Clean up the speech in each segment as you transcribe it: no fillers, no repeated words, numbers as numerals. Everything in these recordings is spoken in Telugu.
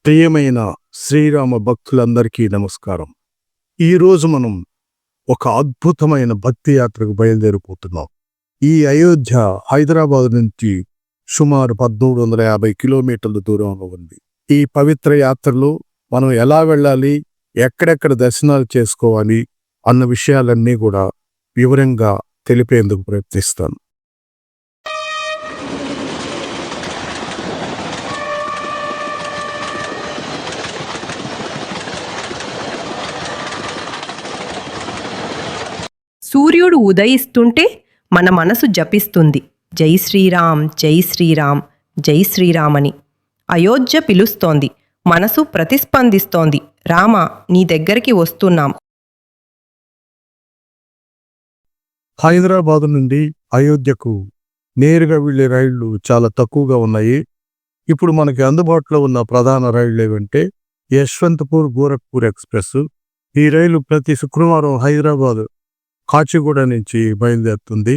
ప్రియమైన శ్రీరామ భక్తులందరికీ నమస్కారం. ఈరోజు మనం ఒక అద్భుతమైన భక్తి యాత్రకు బయలుదేరిపోతున్నాం. ఈ అయోధ్య హైదరాబాద్ నుంచి సుమారు 1350 కిలోమీటర్ల దూరంలో ఉంది. ఈ పవిత్ర యాత్రలో మనం ఎలా వెళ్ళాలి, ఎక్కడెక్కడ దర్శనాలు చేసుకోవాలి అన్న విషయాలన్నీ కూడా వివరంగా తెలిపేందుకు ప్రయత్నిస్తాను. సూర్యుడు ఉదయిస్తుంటే మన మనసు జపిస్తుంది, జై శ్రీరామ్ జై శ్రీరామ్ జై శ్రీరామ్ అని. అయోధ్య పిలుస్తోంది, మనసు ప్రతిస్పందిస్తోంది, రామ నీ దగ్గరికి వస్తున్నాం. హైదరాబాద్ నుండి అయోధ్యకు నేరుగా వెళ్లే రైళ్లు చాలా తక్కువగా ఉన్నాయి. ఇప్పుడు మనకి అందుబాటులో ఉన్న ప్రధాన రైళ్లు ఏవంటే యశ్వంతపూర్ గోరఖ్పూర్ ఎక్స్ప్రెస్. ఈ రైలు ప్రతి శుక్రవారం హైదరాబాద్ కాచిగూడ నుంచి బయలుదేరుతుంది.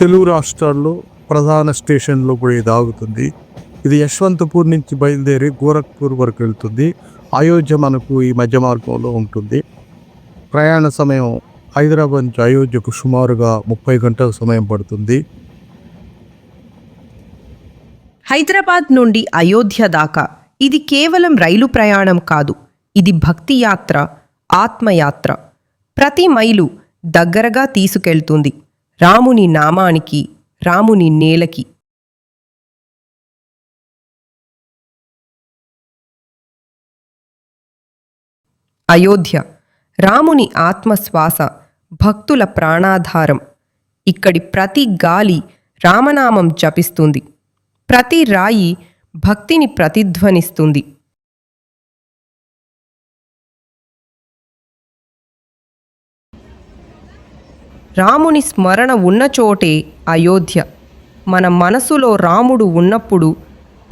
తెలుగు రాష్ట్రాల్లో ప్రధాన స్టేషన్లో కూడా ఇది ఆగుతుంది. ఇది యశ్వంతపూర్ నుంచి బయలుదేరి గోరఖ్పూర్ వరకు వెళ్తుంది. అయోధ్య మనకు ఈ మధ్య మార్గంలో ఉంటుంది. ప్రయాణ సమయం హైదరాబాద్ నుంచి అయోధ్యకు సుమారుగా 30 గంటల సమయం పడుతుంది. హైదరాబాద్ నుండి అయోధ్య దాకా ఇది కేవలం రైలు ప్రయాణం కాదు, ఇది భక్తి యాత్ర, ఆత్మయాత్ర. ప్రతి మైలు దగ్గరగా తీసుకెళ్తుంది రాముని నామానికి, రాముని నేలకి. అయోధ్య రాముని ఆత్మశ్వాస, భక్తుల ప్రాణాధారం. ఇక్కడి ప్రతి గాలి రామనామం జపిస్తుంది, ప్రతి రాయి భక్తిని ప్రతిధ్వనిస్తుంది. రాముని స్మరణ ఉన్న చోటే అయోధ్య. మన మనసులో రాముడు ఉన్నప్పుడు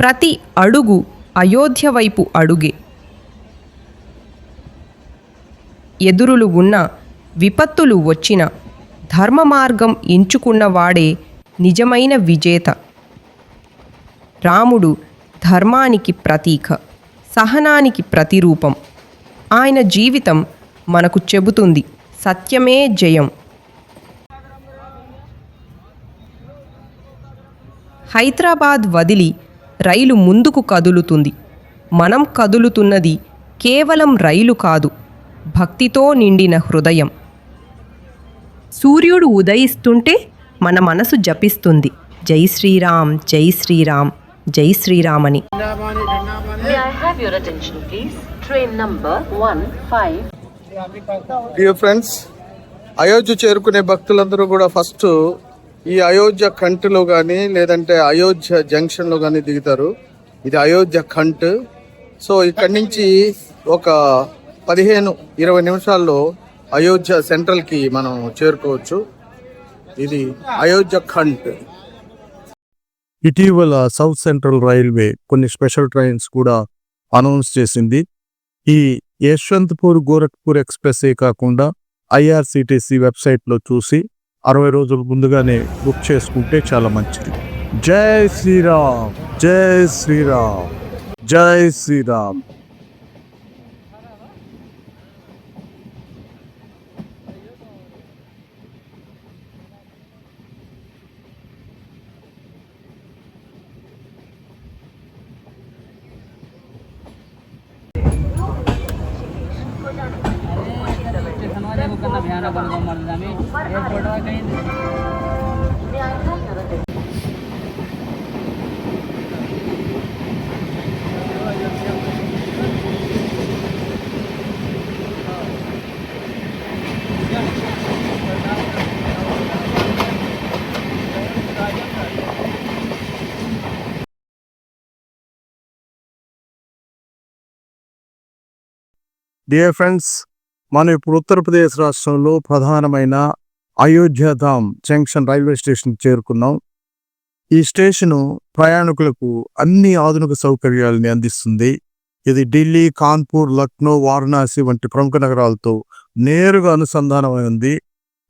ప్రతి అడుగు అయోధ్య వైపు అడుగే. ఎదురులు ఉన్న, విపత్తులు వచ్చిన, ధర్మ మార్గం ఎంచుకున్నవాడే నిజమైన విజేత. రాముడు ధర్మానికి ప్రతీక, సహనానికి ప్రతిరూపం. ఆయన జీవితం మనకు చెబుతుంది, సత్యమే జయం. హైదరాబాద్ వదిలి రైలు ముందుకు కదులుతుంది. మనం కదులుతున్నది కేవలం రైలు కాదు, భక్తితో నిండిన హృదయం. సూర్యుడు ఉదయిస్తుంటే మన మనసు జపిస్తుంది, జై శ్రీరామ్ జై శ్రీరామ్ జై శ్రీరామ్ అని. డియర్ ఫ్రెండ్స్, అయోధ్య చేరుకునే భక్తులందరూ కూడా ఫస్ట్ ఈ అయోధ్య కంటిలో కానీ లేదంటే అయోధ్య జంక్షన్లో కానీ దిగుతారు. ఇది అయోధ్య కంట్. సో ఇక్కడి నుంచి ఒక 15-20 నిమిషాల్లో అయోధ్య సెంట్రల్కి మనం చేరుకోవచ్చు. ఇది అయోధ్య కంట్. ఇటీవల సౌత్ సెంట్రల్ రైల్వే కొన్ని స్పెషల్ ట్రైన్స్ కూడా అనౌన్స్ చేసింది. ఈ యశ్వంతపూర్ గోరఖ్పూర్ ఎక్స్ప్రెస్సే కాకుండా ఐఆర్సిటిసి వెబ్సైట్లో చూసి 60 రోజుల ముందుగానే బుక్ చేసుకుంటే చాలా మంచిది. జై శ్రీరామ్ జై శ్రీరామ్ జై శ్రీరామ్. డియర్ ఫ్రెండ్స్, మనం ఇప్పుడు ఉత్తరప్రదేశ్ రాష్ట్రంలో ప్రధానమైన అయోధ్యధామ్ జంక్షన్ రైల్వే స్టేషన్ చేరుకున్నాం. ఈ స్టేషను ప్రయాణికులకు అన్ని ఆధునిక సౌకర్యాలని అందిస్తుంది. ఇది ఢిల్లీ, కాన్పూర్, లక్నో, వారణాసి వంటి ప్రముఖ నగరాలతో నేరుగా అనుసంధానమై ఉంది.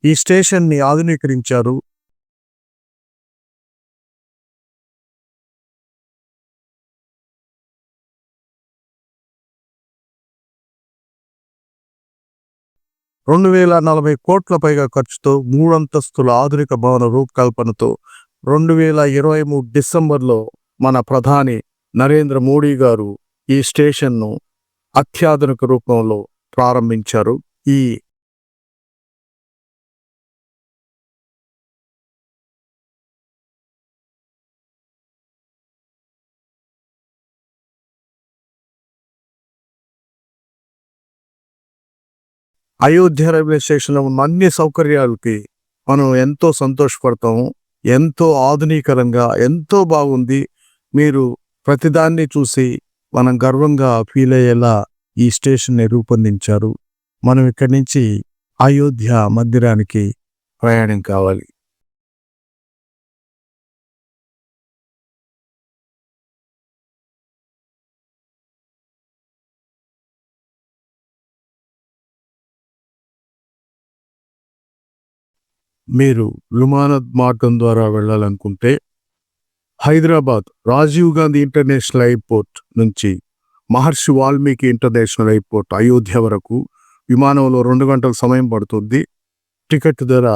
ఈ స్టేషన్ని ఆధునీకరించారు. ₹2,040 పైగా ఖర్చుతో 3 అంతస్తుల ఆధునిక భవన రూపకల్పనతో 2023 డిసెంబర్లో మన ప్రధాని నరేంద్ర మోడీ గారు ఈ స్టేషన్ను అత్యాధునిక రూపంలో ప్రారంభించారు. ఈ అయోధ్య రైల్వే స్టేషన్లో ఉన్న అన్ని సౌకర్యాలకి మనం ఎంతో సంతోషపడతాము. ఎంతో ఆధునీకరంగా ఎంతో బాగుంది. మీరు ప్రతిదాన్ని చూసి మనం గర్వంగా ఫీల్ అయ్యేలా ఈ స్టేషన్ని రూపొందించారు. మనం ఇక్కడి నుంచి అయోధ్య మందిరానికి ప్రయాణం కావాలి. మీరు విమాన మార్గం ద్వారా వెళ్ళాలనుకుంటే హైదరాబాద్ రాజీవ్ గాంధీ ఇంటర్నేషనల్ ఎయిర్పోర్ట్ నుంచి మహర్షి వాల్మీకి ఇంటర్నేషనల్ ఎయిర్పోర్ట్ అయోధ్య వరకు విమానంలో 2 గంటల సమయం పడుతుంది. టికెట్ ధర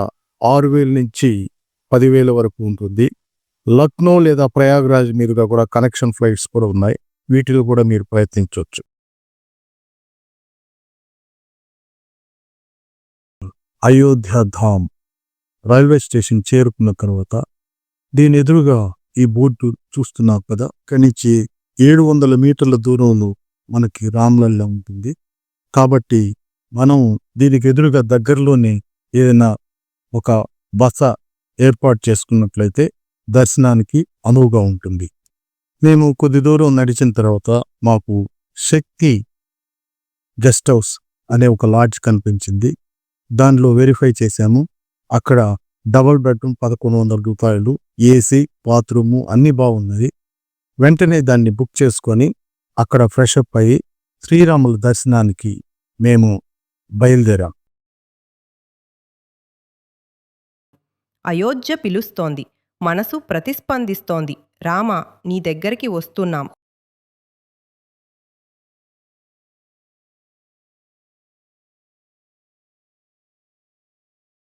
6,000 నుంచి 10,000 వరకు ఉంటుంది. లక్నో లేదా ప్రయాగ్రాజ్ మీదుగా కూడా కనెక్షన్ ఫ్లైట్స్ కూడా ఉన్నాయి. వీటిలో కూడా మీరు ప్రయత్నించవచ్చు. అయోధ్య ధామ్ రైల్వే స్టేషన్ చేరుకున్న తర్వాత దీని ఎదురుగా ఈ బోర్డు చూస్తున్నాం కదా, ఇక్కడి నుంచి 700 మీటర్ల దూరంలో మనకి రామ్లల్ల ఉంటుంది. కాబట్టి మనం దీనికి ఎదురుగా దగ్గరలోనే ఏదైనా ఒక బస ఏర్పాటు చేసుకున్నట్లయితే దర్శనానికి అనువుగా ఉంటుంది. మేము కొద్ది దూరం నడిచిన తర్వాత మాకు శక్తి గెస్ట్ హౌస్ అనే ఒక లాడ్జ్ కనిపించింది. దానిలో వెరిఫై చేశాము. అక్కడ డబుల్ బెడ్రూమ్ ₹1,100, ఏసీ, బాత్రూము అన్నీ బాగున్నది. వెంటనే దాన్ని బుక్ చేసుకొని అక్కడ ఫ్రెష్ అప్ అయ్యి శ్రీరాముల దర్శనానికి మేము బయలుదేరాం. అయోధ్య పిలుస్తోంది, మనసు ప్రతిస్పందిస్తోంది. రామ, నీ దగ్గరికి వస్తున్నాం.